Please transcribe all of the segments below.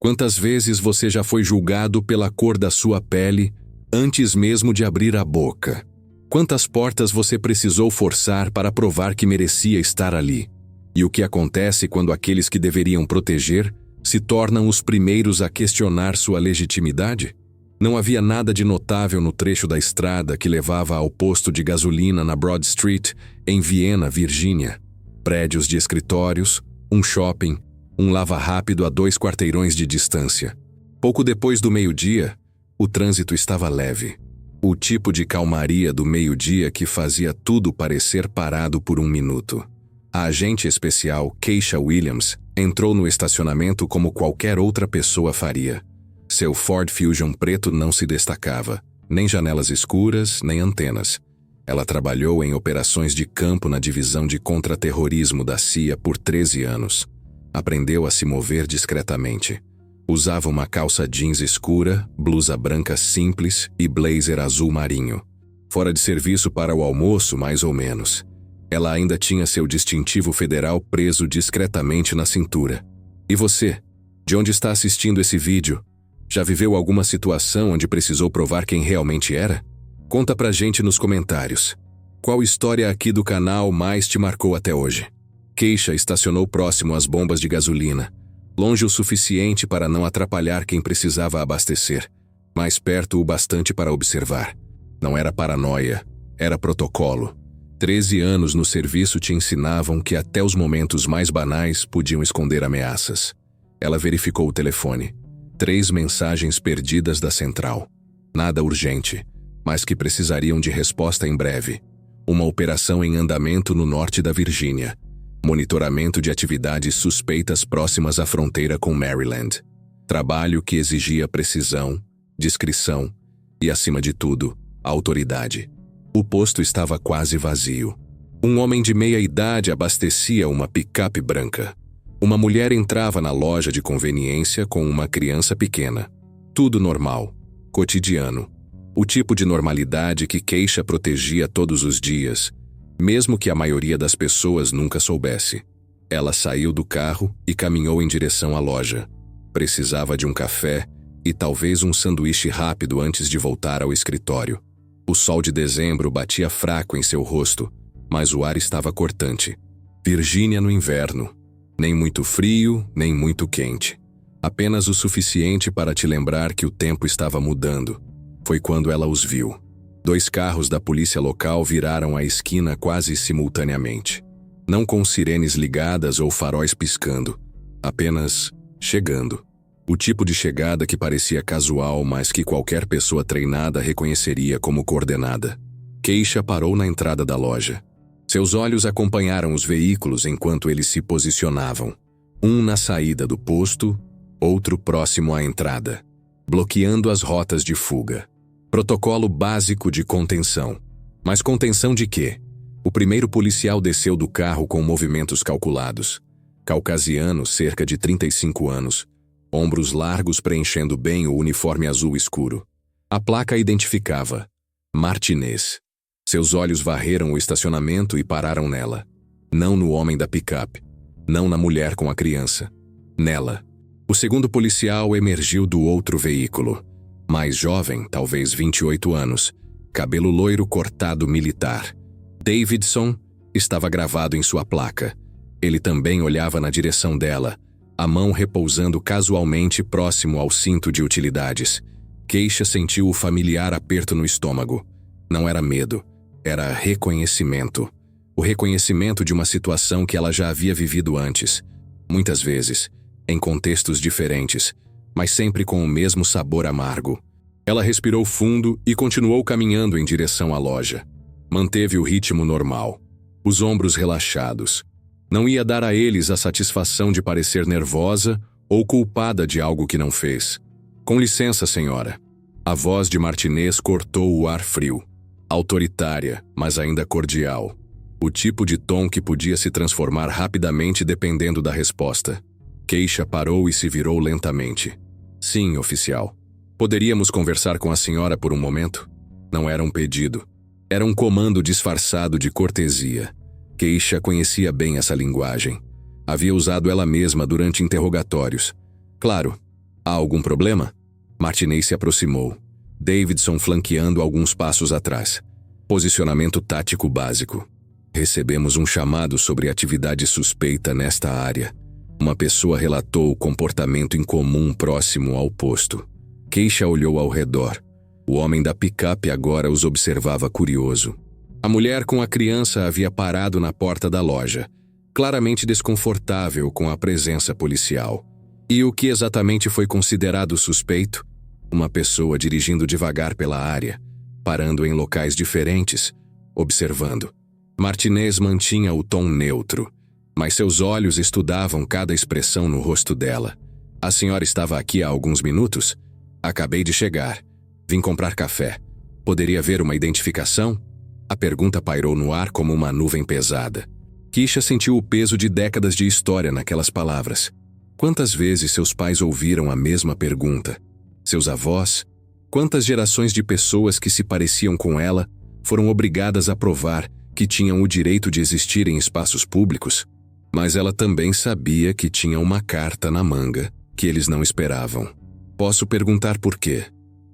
Quantas vezes você já foi julgado pela cor da sua pele antes mesmo de abrir a boca? Quantas portas você precisou forçar para provar que merecia estar ali? E o que acontece quando aqueles que deveriam proteger se tornam os primeiros a questionar sua legitimidade? Não havia nada de notável no trecho da estrada que levava ao posto de gasolina na Broad Street, em Viena, Virgínia. Prédios de escritórios, um shopping, um lava-rápido a 2 quarteirões de distância. Pouco depois do meio-dia, o trânsito estava leve. O tipo de calmaria do meio-dia que fazia tudo parecer parado por um minuto. A agente especial Keisha Williams entrou no estacionamento como qualquer outra pessoa faria. Seu Ford Fusion preto não se destacava, nem janelas escuras, nem antenas. Ela trabalhou em operações de campo na divisão de contra-terrorismo da CIA por 13 anos. Aprendeu a se mover discretamente. Usava uma calça jeans escura, blusa branca simples e blazer azul marinho. Fora de serviço para o almoço, mais ou menos. Ela ainda tinha seu distintivo federal preso discretamente na cintura. E você? De onde está assistindo esse vídeo? Já viveu alguma situação onde precisou provar quem realmente era? Conta pra gente nos comentários. Qual história aqui do canal mais te marcou até hoje? Keisha estacionou próximo às bombas de gasolina, longe o suficiente para não atrapalhar quem precisava abastecer, mas perto o bastante para observar. Não era paranoia, era protocolo. 13 anos no serviço te ensinavam que até os momentos mais banais podiam esconder ameaças. Ela verificou o telefone. 3 mensagens perdidas da central. Nada urgente, mas que precisariam de resposta em breve. Uma operação em andamento no norte da Virgínia. Monitoramento de atividades suspeitas próximas à fronteira com Maryland. Trabalho que exigia precisão, discrição e, acima de tudo, autoridade. O posto estava quase vazio. Um homem de meia idade abastecia uma picape branca. Uma mulher entrava na loja de conveniência com uma criança pequena. Tudo normal, cotidiano. O tipo de normalidade que Keisha protegia todos os dias, mesmo que a maioria das pessoas nunca soubesse. Ela saiu do carro e caminhou em direção à loja. Precisava de um café e talvez um sanduíche rápido antes de voltar ao escritório. O sol de dezembro batia fraco em seu rosto, mas o ar estava cortante. Virgínia no inverno. Nem muito frio, nem muito quente. Apenas o suficiente para te lembrar que o tempo estava mudando. Foi quando ela os viu. 2 carros da polícia local viraram a esquina quase simultaneamente. Não com sirenes ligadas ou faróis piscando. Apenas chegando. O tipo de chegada que parecia casual, mas que qualquer pessoa treinada reconheceria como coordenada. Keisha parou na entrada da loja. Seus olhos acompanharam os veículos enquanto eles se posicionavam. Um na saída do posto, outro próximo à entrada, bloqueando as rotas de fuga. Protocolo básico de contenção. Mas contenção de quê? O primeiro policial desceu do carro com movimentos calculados. Caucasiano, cerca de 35 anos. Ombros largos preenchendo bem o uniforme azul escuro. A placa identificava Martinez. Seus olhos varreram o estacionamento e pararam nela. Não no homem da picape. Não na mulher com a criança. Nela. O segundo policial emergiu do outro veículo. Mais jovem, talvez 28 anos. Cabelo loiro cortado militar. Davidson estava gravado em sua placa. Ele também olhava na direção dela, a mão repousando casualmente próximo ao cinto de utilidades. Keisha sentiu o familiar aperto no estômago. Não era medo, era reconhecimento. O reconhecimento de uma situação que ela já havia vivido antes. Muitas vezes, em contextos diferentes, mas sempre com o mesmo sabor amargo. Ela respirou fundo e continuou caminhando em direção à loja. Manteve o ritmo normal, os ombros relaxados. Não ia dar a eles a satisfação de parecer nervosa ou culpada de algo que não fez. Com licença, senhora. A voz de Martinez cortou o ar frio. Autoritária, mas ainda cordial. O tipo de tom que podia se transformar rapidamente dependendo da resposta. Keisha parou e se virou lentamente. Sim, oficial. Poderíamos conversar com a senhora por um momento? Não era um pedido. Era um comando disfarçado de cortesia. Keisha conhecia bem essa linguagem. Havia usado ela mesma durante interrogatórios. Claro, Há algum problema? Martinez se aproximou. Davidson flanqueando alguns passos atrás. Posicionamento tático básico. Recebemos um chamado sobre atividade suspeita nesta área. Uma pessoa relatou comportamento incomum próximo ao posto. Keisha olhou ao redor. O homem da picape agora os observava curioso. A mulher com a criança havia parado na porta da loja, claramente desconfortável com a presença policial. E o que exatamente foi considerado suspeito? Uma pessoa dirigindo devagar pela área, parando em locais diferentes, observando. Martinez mantinha o tom neutro, mas seus olhos estudavam cada expressão no rosto dela. A senhora estava aqui há alguns minutos? Acabei de chegar. Vim comprar café. Poderia haver uma identificação? A pergunta pairou no ar como uma nuvem pesada. Keisha sentiu o peso de décadas de história naquelas palavras. Quantas vezes seus pais ouviram a mesma pergunta? Seus avós? Quantas gerações de pessoas que se pareciam com ela foram obrigadas a provar que tinham o direito de existir em espaços públicos? Mas ela também sabia que tinha uma carta na manga que eles não esperavam. Posso perguntar por quê?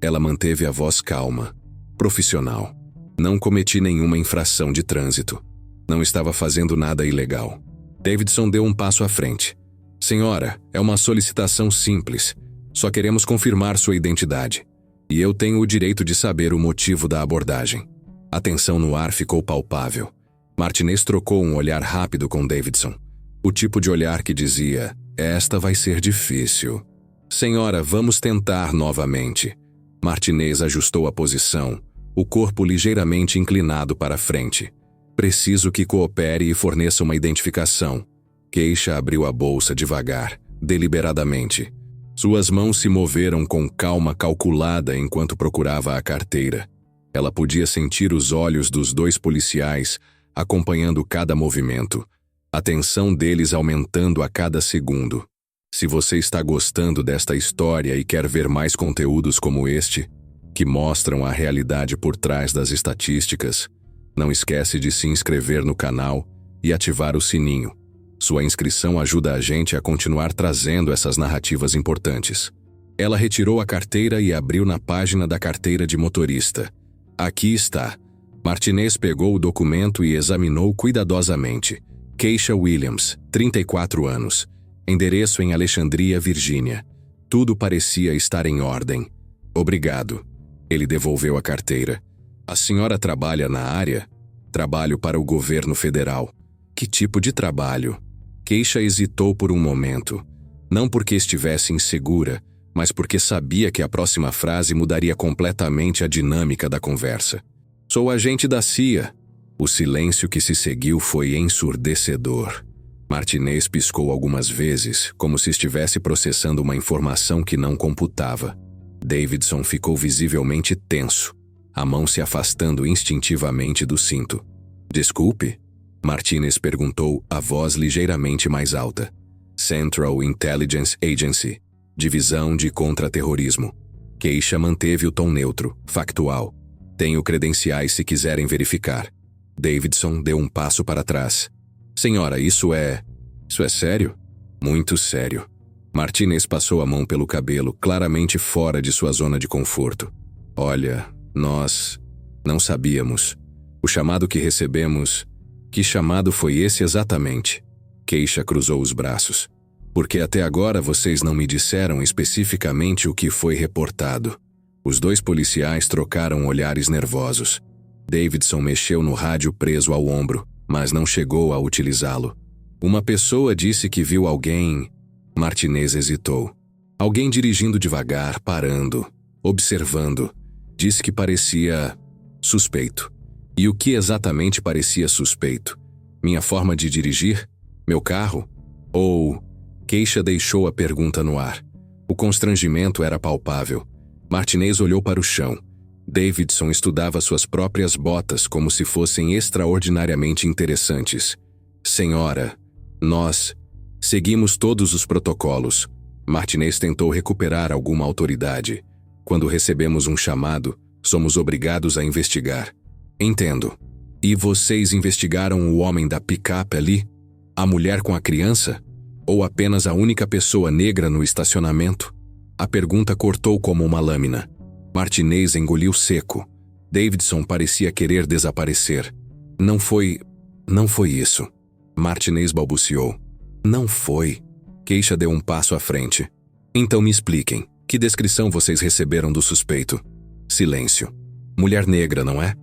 Ela manteve a voz calma, profissional. Não cometi nenhuma infração de trânsito. Não estava fazendo nada ilegal. Davidson deu um passo à frente. Senhora, é uma solicitação simples. Só queremos confirmar sua identidade. E eu tenho o direito de saber o motivo da abordagem. A tensão no ar ficou palpável. Martinez trocou um olhar rápido com Davidson. O tipo de olhar que dizia, esta vai ser difícil. Senhora, vamos tentar novamente. Martinez ajustou a posição, o corpo ligeiramente inclinado para a frente. Preciso que coopere e forneça uma identificação. Keisha abriu a bolsa devagar, deliberadamente. Suas mãos se moveram com calma calculada enquanto procurava a carteira. Ela podia sentir os olhos dos dois policiais acompanhando cada movimento, a tensão deles aumentando a cada segundo. Se você está gostando desta história e quer ver mais conteúdos como este, que mostram a realidade por trás das estatísticas, não esquece de se inscrever no canal e ativar o sininho. Sua inscrição ajuda a gente a continuar trazendo essas narrativas importantes. Ela retirou a carteira e abriu na página da carteira de motorista. Aqui está. Martinez pegou o documento e examinou cuidadosamente. Keisha Williams, 34 anos. Endereço em Alexandria, Virgínia. Tudo parecia estar em ordem. Obrigado. Ele devolveu a carteira. A senhora trabalha na área? Trabalho para o governo federal. Que tipo de trabalho? Keisha hesitou por um momento. Não porque estivesse insegura, mas porque sabia que a próxima frase mudaria completamente a dinâmica da conversa. Sou agente da CIA. O silêncio que se seguiu foi ensurdecedor. Martinez piscou algumas vezes, como se estivesse processando uma informação que não computava. Davidson ficou visivelmente tenso, a mão se afastando instintivamente do cinto. Desculpe? Martinez perguntou, a voz ligeiramente mais alta. Central Intelligence Agency, Divisão de Contra-Terrorismo. Keisha manteve o tom neutro, factual. Tenho credenciais se quiserem verificar. Davidson deu um passo para trás. Senhora, isso é sério? Muito sério. Martinez passou a mão pelo cabelo, claramente fora de sua zona de conforto. Olha, nós não sabíamos. O chamado que recebemos... Que chamado foi esse exatamente? Keisha cruzou os braços. Porque até agora vocês não me disseram especificamente o que foi reportado. Os dois policiais trocaram olhares nervosos. Davidson mexeu no rádio preso ao ombro, mas não chegou a utilizá-lo. Uma pessoa disse que viu alguém... Martinez hesitou. Alguém dirigindo devagar, parando, observando. Disse que parecia... suspeito. E o que exatamente parecia suspeito? Minha forma de dirigir? Meu carro? Ou... Keisha deixou a pergunta no ar. O constrangimento era palpável. Martinez olhou para o chão. Davidson estudava suas próprias botas como se fossem extraordinariamente interessantes. Senhora, nós seguimos todos os protocolos. Martinez tentou recuperar alguma autoridade. Quando recebemos um chamado, somos obrigados a investigar. Entendo. E vocês investigaram o homem da picape ali? A mulher com a criança? Ou apenas a única pessoa negra no estacionamento? A pergunta cortou como uma lâmina. Martinez engoliu seco. Davidson parecia querer desaparecer. Não foi isso. Martinez balbuciou. Não foi. Keisha deu um passo à frente. Então me expliquem, que descrição vocês receberam do suspeito? Silêncio. Mulher negra, não é?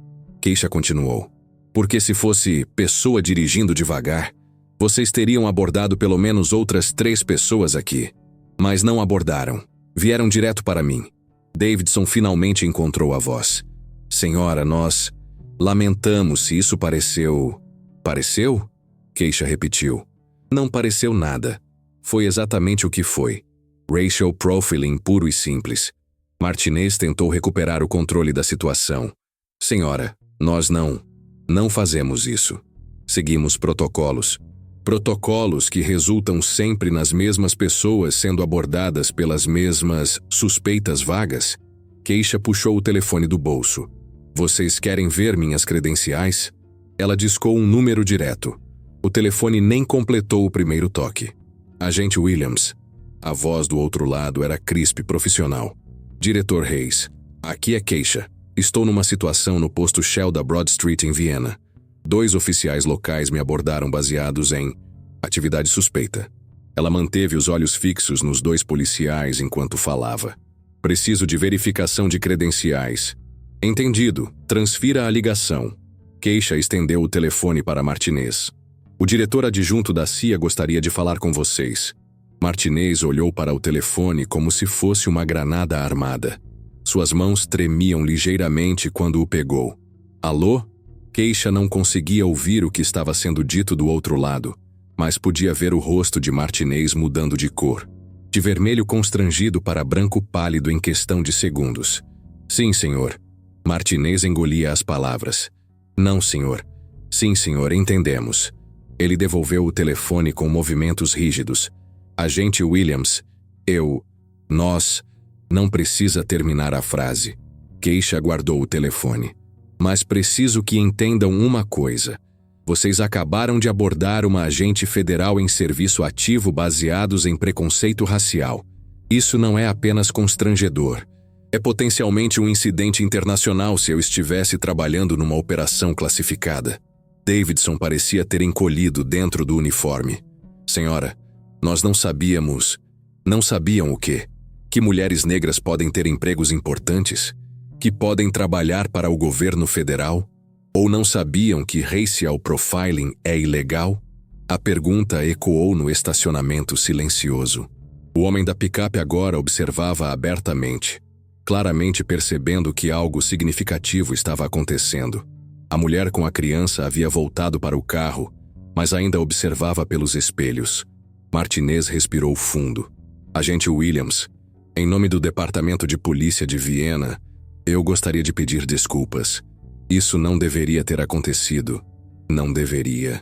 Keisha continuou. Porque se fosse pessoa dirigindo devagar, vocês teriam abordado pelo menos outras 3 pessoas aqui. Mas não abordaram. Vieram direto para mim. Davidson finalmente encontrou a voz. Senhora, nós lamentamos se isso pareceu... Pareceu? Keisha repetiu. Não pareceu nada. Foi exatamente o que foi. Racial profiling puro e simples. Martinez tentou recuperar o controle da situação. Senhora, nós não fazemos isso. Seguimos protocolos. Protocolos que resultam sempre nas mesmas pessoas sendo abordadas pelas mesmas suspeitas vagas. Keisha puxou o telefone do bolso. Vocês querem ver minhas credenciais? Ela discou um número direto. O telefone nem completou o primeiro toque. Agente Williams. A voz do outro lado era crisp e profissional. Diretor Reis. Aqui é Keisha. Estou numa situação no posto Shell da Broad Street em Viena. 2 oficiais locais me abordaram baseados em atividade suspeita. Ela manteve os olhos fixos nos 2 policiais enquanto falava. Preciso de verificação de credenciais. Entendido. Transfira a ligação. Keisha estendeu o telefone para Martinez. O diretor adjunto da CIA gostaria de falar com vocês. Martinez olhou para o telefone como se fosse uma granada armada. Suas mãos tremiam ligeiramente quando o pegou. Alô? Keisha não conseguia ouvir o que estava sendo dito do outro lado, mas podia ver o rosto de Martinez mudando de cor. De vermelho constrangido para branco pálido em questão de segundos. Sim, senhor. Martinez engolia as palavras. Não, senhor. Sim, senhor, entendemos. Ele devolveu o telefone com movimentos rígidos. Agente Williams, nós... Não precisa terminar a frase. Keisha guardou o telefone. Mas preciso que entendam uma coisa. Vocês acabaram de abordar uma agente federal em serviço ativo baseados em preconceito racial. Isso não é apenas constrangedor. É potencialmente um incidente internacional se eu estivesse trabalhando numa operação classificada. Davidson parecia ter encolhido dentro do uniforme. Senhora, nós não sabíamos... Não sabiam o quê? Que mulheres negras podem ter empregos importantes? Que podem trabalhar para o governo federal? Ou não sabiam que racial profiling é ilegal? A pergunta ecoou no estacionamento silencioso. O homem da picape agora observava abertamente, claramente percebendo que algo significativo estava acontecendo. A mulher com a criança havia voltado para o carro, mas ainda observava pelos espelhos. Martinez respirou fundo. Agente Williams, em nome do Departamento de Polícia de Viena, eu gostaria de pedir desculpas. Isso não deveria ter acontecido. Não deveria.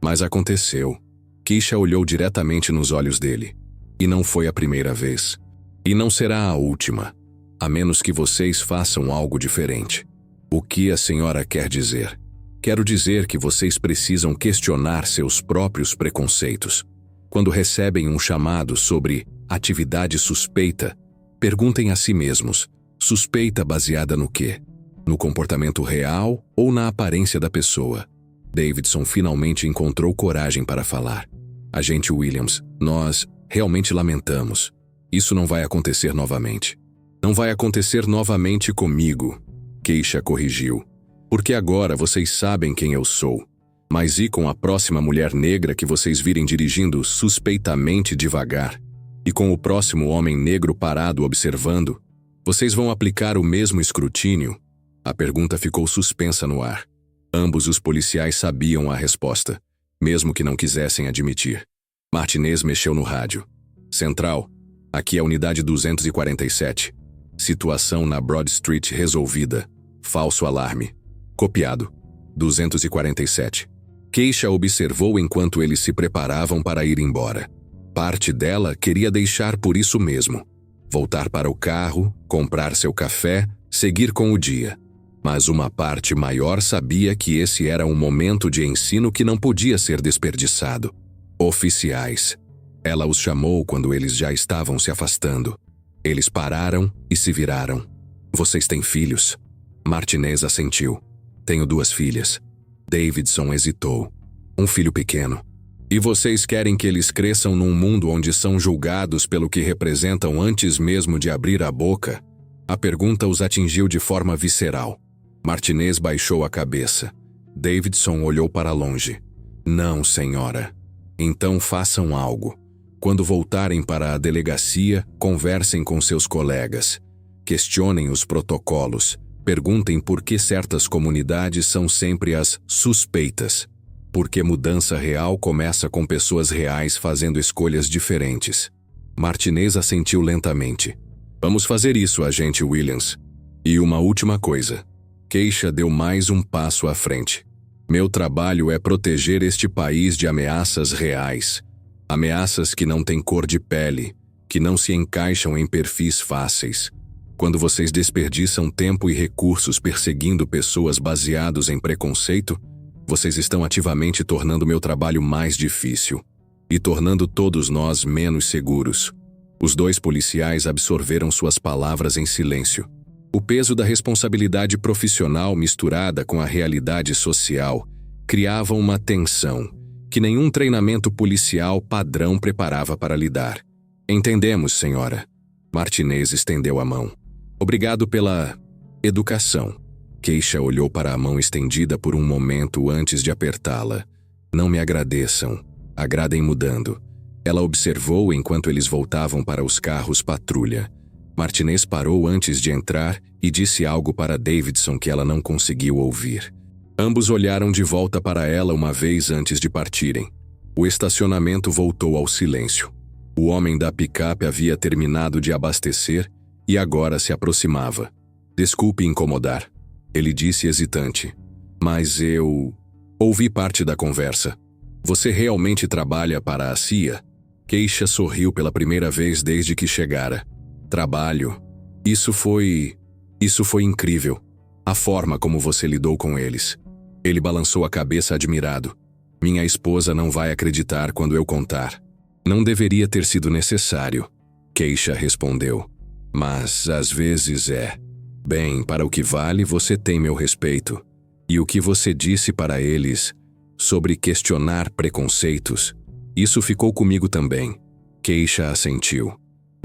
Mas aconteceu. Keisha olhou diretamente nos olhos dele. E não foi a primeira vez. E não será a última. A menos que vocês façam algo diferente. O que a senhora quer dizer? Quero dizer que vocês precisam questionar seus próprios preconceitos. Quando recebem um chamado sobre atividade suspeita, perguntem a si mesmos, suspeita baseada no quê? No comportamento real ou na aparência da pessoa? Davidson finalmente encontrou coragem para falar. Agente Williams, nós realmente lamentamos. Isso não vai acontecer novamente. Não vai acontecer novamente comigo. Keisha corrigiu. Porque agora vocês sabem quem eu sou. Mas e com a próxima mulher negra que vocês virem dirigindo suspeitamente devagar? E com o próximo homem negro parado observando? Vocês vão aplicar o mesmo escrutínio? A pergunta ficou suspensa no ar. Ambos os policiais sabiam a resposta, mesmo que não quisessem admitir. Martinez mexeu no rádio. Central, aqui é a unidade 247. Situação na Broad Street resolvida. Falso alarme. Copiado. 247. Keisha observou enquanto eles se preparavam para ir embora. Parte dela queria deixar por isso mesmo. Voltar para o carro, comprar seu café, seguir com o dia. Mas uma parte maior sabia que esse era um momento de ensino que não podia ser desperdiçado. Oficiais. Ela os chamou quando eles já estavam se afastando. Eles pararam e se viraram. Vocês têm filhos? Martinez assentiu. Tenho 2 filhas. Davidson hesitou. Um filho pequeno. E vocês querem que eles cresçam num mundo onde são julgados pelo que representam antes mesmo de abrir a boca? A pergunta os atingiu de forma visceral. Martinez baixou a cabeça. Davidson olhou para longe. Não, senhora. Então façam algo. Quando voltarem para a delegacia, conversem com seus colegas. Questionem os protocolos. Perguntem por que certas comunidades são sempre as suspeitas. Porque mudança real começa com pessoas reais fazendo escolhas diferentes. Martinez assentiu lentamente. Vamos fazer isso, agente Williams. E uma última coisa. Keisha deu mais um passo à frente. Meu trabalho é proteger este país de ameaças reais. Ameaças que não têm cor de pele, que não se encaixam em perfis fáceis. Quando vocês desperdiçam tempo e recursos perseguindo pessoas baseados em preconceito, vocês estão ativamente tornando meu trabalho mais difícil e tornando todos nós menos seguros. Os 2 policiais absorveram suas palavras em silêncio. O peso da responsabilidade profissional misturada com a realidade social criava uma tensão que nenhum treinamento policial padrão preparava para lidar. Entendemos, senhora. Martinez estendeu a mão. Obrigado pela educação. Keisha olhou para a mão estendida por um momento antes de apertá-la. Não me agradeçam. Agradem mudando. Ela observou enquanto eles voltavam para os carros patrulha. Martinez parou antes de entrar e disse algo para Davidson que ela não conseguiu ouvir. Ambos olharam de volta para ela uma vez antes de partirem. O estacionamento voltou ao silêncio. O homem da picape havia terminado de abastecer e agora se aproximava. Desculpe incomodar, ele disse hesitante. Mas eu... ouvi parte da conversa. Você realmente trabalha para a CIA? Keisha sorriu pela primeira vez desde que chegara. Trabalho. Isso foi incrível. A forma como você lidou com eles. Ele balançou a cabeça admirado. Minha esposa não vai acreditar quando eu contar. Não deveria ter sido necessário. Keisha respondeu. Mas às vezes é. Bem, para o que vale, você tem meu respeito. E o que você disse para eles sobre questionar preconceitos, isso ficou comigo também. Keisha assentiu.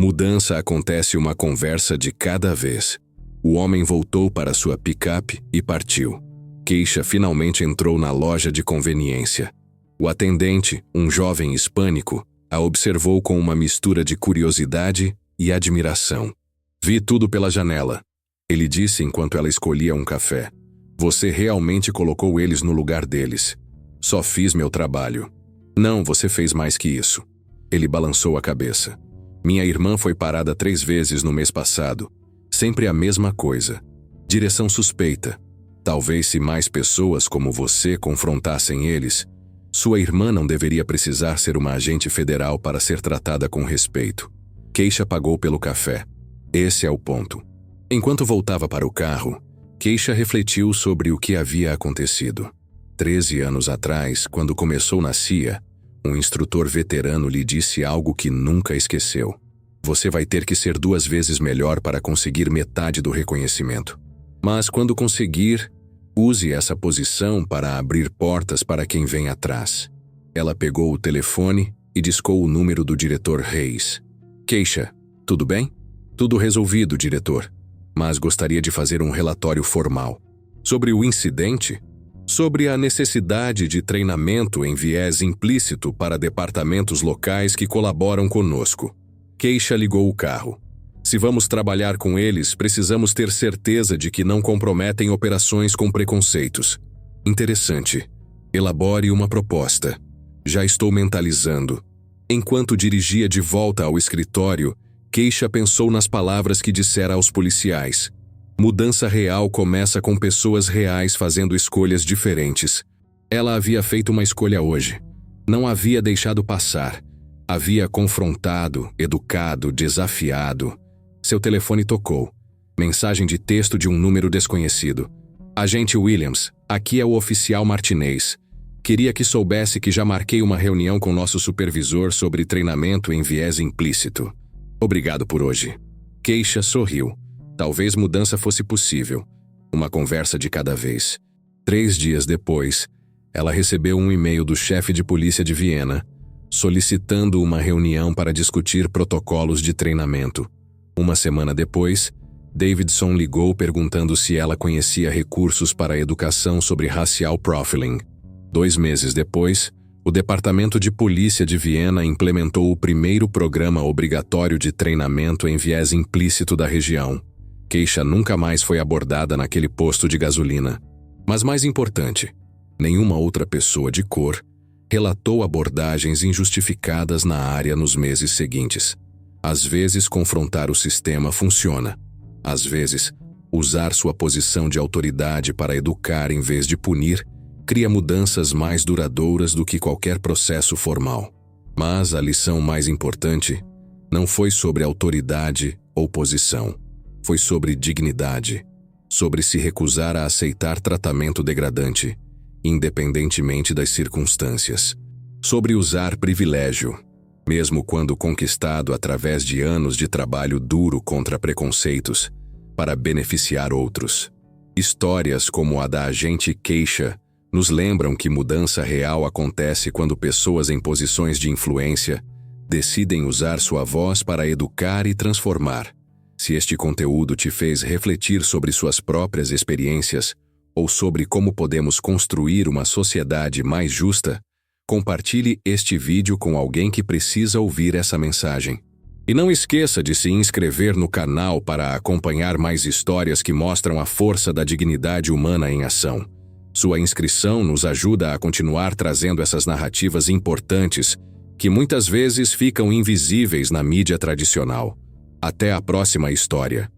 Mudança acontece uma conversa de cada vez. O homem voltou para sua picape e partiu. Keisha finalmente entrou na loja de conveniência. O atendente, um jovem hispânico, a observou com uma mistura de curiosidade e admiração. Vi tudo pela janela, ele disse enquanto ela escolhia um café. Você realmente colocou eles no lugar deles. Só fiz meu trabalho. Não, você fez mais que isso. Ele balançou a cabeça. Minha irmã foi parada 3 vezes no mês passado. Sempre a mesma coisa. Direção suspeita. Talvez se mais pessoas como você confrontassem eles, sua irmã não deveria precisar ser uma agente federal para ser tratada com respeito. Keisha pagou pelo café. Esse é o ponto. Enquanto voltava para o carro, Keisha refletiu sobre o que havia acontecido. 13 anos atrás, quando começou na CIA, um instrutor veterano lhe disse algo que nunca esqueceu. Você vai ter que ser 2 vezes melhor para conseguir metade do reconhecimento. Mas quando conseguir, use essa posição para abrir portas para quem vem atrás. Ela pegou o telefone e discou o número do diretor Reis. Keisha, tudo bem? Tudo resolvido, diretor. Mas gostaria de fazer um relatório formal. Sobre o incidente? Sobre a necessidade de treinamento em viés implícito para departamentos locais que colaboram conosco. Keisha ligou o carro. Se vamos trabalhar com eles, precisamos ter certeza de que não comprometem operações com preconceitos. Interessante. Elabore uma proposta. Já estou mentalizando. Enquanto dirigia de volta ao escritório, Keisha pensou nas palavras que dissera aos policiais. Mudança real começa com pessoas reais fazendo escolhas diferentes. Ela havia feito uma escolha hoje. Não havia deixado passar. Havia confrontado, educado, desafiado. Seu telefone tocou. Mensagem de texto de um número desconhecido. Agente Williams, aqui é o oficial Martinez. Queria que soubesse que já marquei uma reunião com nosso supervisor sobre treinamento em viés implícito. Obrigado por hoje. Keisha sorriu. Talvez mudança fosse possível. Uma conversa de cada vez. 3 dias depois, ela recebeu um e-mail do chefe de polícia de Viena, solicitando uma reunião para discutir protocolos de treinamento. Uma semana depois, Davidson ligou perguntando se ela conhecia recursos para a educação sobre racial profiling. 2 meses depois, o Departamento de Polícia de Viena implementou o primeiro programa obrigatório de treinamento em viés implícito da região. Keisha nunca mais foi abordada naquele posto de gasolina. Mas mais importante, nenhuma outra pessoa de cor relatou abordagens injustificadas na área nos meses seguintes. Às vezes, confrontar o sistema funciona. Às vezes, usar sua posição de autoridade para educar em vez de punir cria mudanças mais duradouras do que qualquer processo formal. Mas a lição mais importante não foi sobre autoridade ou posição. Foi sobre dignidade, sobre se recusar a aceitar tratamento degradante, independentemente das circunstâncias. Sobre usar privilégio, mesmo quando conquistado através de anos de trabalho duro contra preconceitos, para beneficiar outros. Histórias como a da agente Keisha nos lembram que mudança real acontece quando pessoas em posições de influência decidem usar sua voz para educar e transformar. Se este conteúdo te fez refletir sobre suas próprias experiências ou sobre como podemos construir uma sociedade mais justa, compartilhe este vídeo com alguém que precisa ouvir essa mensagem. E não esqueça de se inscrever no canal para acompanhar mais histórias que mostram a força da dignidade humana em ação. Sua inscrição nos ajuda a continuar trazendo essas narrativas importantes que muitas vezes ficam invisíveis na mídia tradicional. Até a próxima história.